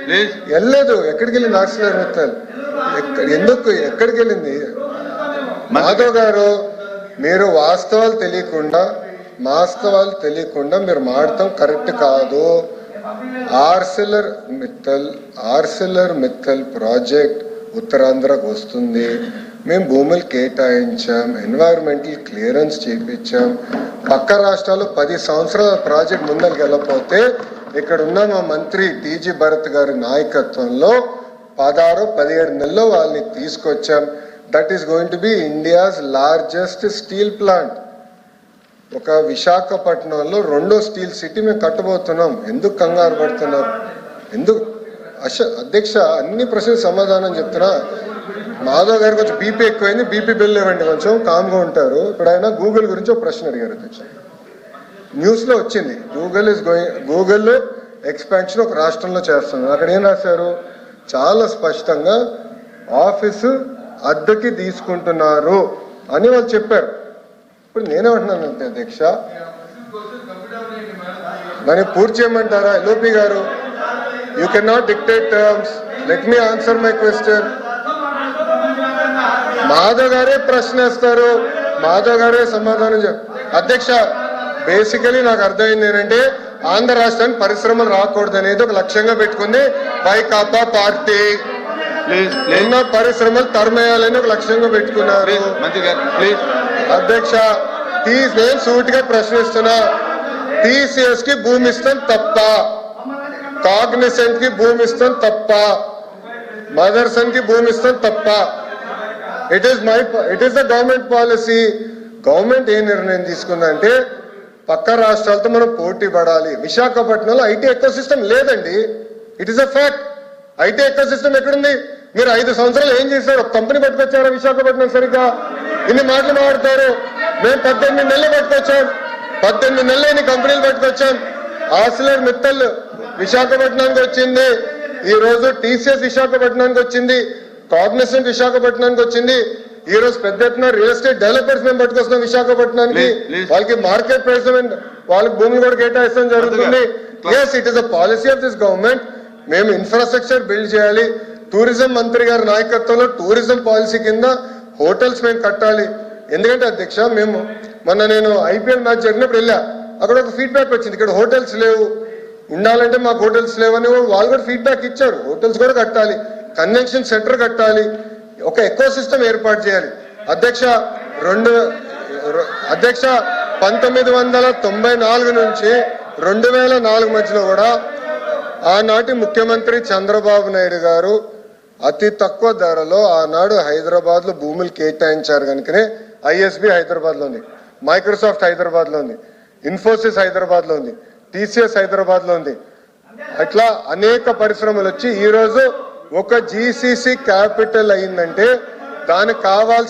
వెళ్ళలేదు. ఎక్కడికి వెళ్ళింది ఆర్సిలర్ మిత్తల్? ఎందుకు ఎక్కడికి వెళ్ళింది? మాధవ్ గారు, మీరు వాస్తవాలు తెలియకుండా మీరు మాడటం కరెక్ట్ కాదు. ఆర్సిలర్ మిత్తల్ ప్రాజెక్ట్ ఉత్తరాంధ్రకు వస్తుంది. మేము భూములు కేటాయించాం, ఎన్వైరన్మెంటల్ క్లియరెన్స్ చేయించాం. పక్క రాష్ట్రాలు 10 సంవత్సరాల ప్రాజెక్ట్ ముందరికి వెళ్ళకపోతే ఇక్కడ ఉన్న మా మంత్రి టీజీ భరత్ గారి నాయకత్వంలో 16-17 నెలల్లో వాళ్ళని తీసుకొచ్చాం. That is going to be India's largest steel plant. ఒక విశాఖపట్నంలో 2వ స్టీల్ సిటీ మేము కట్టబోతున్నాం. ఎందుకు కంగారు పడుతున్నారు? ఎందుకు అధ్యక్ష? అన్ని ప్రశ్నలు సమాధానం చెప్తున్నా. మాధవ్ గారు కొంచెం బీపీ ఎక్కువైంది, బీపీ బిల్ ఇవ్వండి, కొంచెం కామ్గా ఉంటారు. ఇప్పుడు ఆయన గూగుల్ గురించి ఒక ప్రశ్న అడిగారు అధ్యక్ష. న్యూస్లో వచ్చింది, గూగుల్ ఎక్స్పాన్షన్ ఒక రాష్ట్రంలో చేస్తున్నారు. అక్కడ ఏం రాశారు? చాలా స్పష్టంగా ఆఫీసు అద్దెకి తీసుకుంటున్నారు అని వాళ్ళు చెప్పారు. ఇప్పుడు నేనేమంటున్నానంటే అధ్యక్ష, దాన్ని పూర్తి చేయమంటారా? ఎల్ఓపి గారు, you can not dictate terms. Let me answer my question. Madhav గారే ప్రశ్న వేస్తారు, మాధవ్ గారే సమాధానం అధ్యక్ష, బేసికలీ నాకు అర్థమైంది ఏంటంటే ఆంధ్ర రాష్ట్రానికి పరిశ్రమలు రాకూడదు అనేది ఒక లక్ష్యంగా పెట్టుకుంది వైకాపా పార్టీ. ఎన్న పరిశ్రమలు తరమేయాలని ఒక లక్ష్యంగా పెట్టుకున్నారు. అధ్యక్ష, నేను సూటిగా ప్రశ్నిస్తున్నా, టీసీఎస్ కి భూమి ఇస్తాం తప్ప, కాగ్నిసెంట్ కి భూమి ఇస్తాం తప్ప, మదర్సన్ కి భూమి ఇస్తాం తప్ప. It is the government policy. Government ఏ నిర్ణయం తీసుకుందంటే పక్క రాష్ట్రాలతో మనం పోటీ పడాలి. విశాఖపట్నంలో ఐటీ ఎకో సిస్టమ్ లేదండి. It is a fact. IT ecosystem ఎక్కడుంది? మీరు 5 సంవత్సరాలు ఏం చేశారు? ఒక కంపెనీ పట్టుకొచ్చారా విశాఖపట్నం? సరిగ్గా ఇన్ని మాటలు మాట్లాడతారు. మేము 18 నెలలు పట్టుకొచ్చాం, 18 నెలలు ఇన్ని కంపెనీలు పట్టుకొచ్చాం. ఆర్సిలర్ మిత్తల్ విశాఖపట్నానికి వచ్చింది, ఈ రోజు టీసీఎస్ విశాఖపట్నానికి వచ్చింది, కాగ్నిసెంట్ విశాఖపట్నానికి వచ్చింది. ఈ రోజు పెద్ద ఎత్తున రియల్ ఎస్టేట్ డెవలపర్స్ మేము పట్టుకొస్తున్నాం విశాఖపట్నానికి. వాళ్ళకి మార్కెట్ ప్రైస్ వాళ్ళకి భూములు కూడా కేటాయిస్తాం జరుగుతుంది. Yes, it is a policy of this government. మేము ఇన్ఫ్రాస్ట్రక్చర్ బిల్డ్ చేయాలి. టూరిజం మంత్రి గారి నాయకత్వంలో టూరిజం పాలసీ కింద హోటల్స్ మేము కట్టాలి. ఎందుకంటే అధ్యక్ష, మేము నేను ఐపీఎల్ మ్యాచ్ జరిగినప్పుడు వెళ్ళా, అక్కడ ఒక ఫీడ్బ్యాక్ వచ్చింది, ఇక్కడ హోటల్స్ లేవు, ఉండాలంటే మాకు హోటల్స్ లేవని వాళ్ళు కూడా ఫీడ్బ్యాక్ ఇచ్చారు. హోటల్స్ కూడా కట్టాలి, కన్వెన్షన్ సెంటర్ కట్టాలి, ఒక ఎకో సిస్టమ్ ఏర్పాటు చేయాలి. అధ్యక్ష, 1994 నుంచి 2004 మధ్యలో కూడా ఆనాటి ముఖ్యమంత్రి చంద్రబాబు నాయుడు గారు అతి తక్కువ ధరలో ఆనాడు హైదరాబాద్ లో భూములు కేటాయించారు. కనుకనే ఐఎస్బి హైదరాబాద్ లో ఉంది, మైక్రోసాఫ్ట్ హైదరాబాద్ లో ఉంది, ఇన్ఫోసిస్ హైదరాబాద్ లో ఉంది, టీసీఎస్ హైదరాబాద్ లో ఉంది. అట్లా అనేక పరిశ్రమలు వచ్చి ఈ రోజు ఒక జీసీసీ క్యాపిటల్ అయిందంటే దానికి కావాల్సిన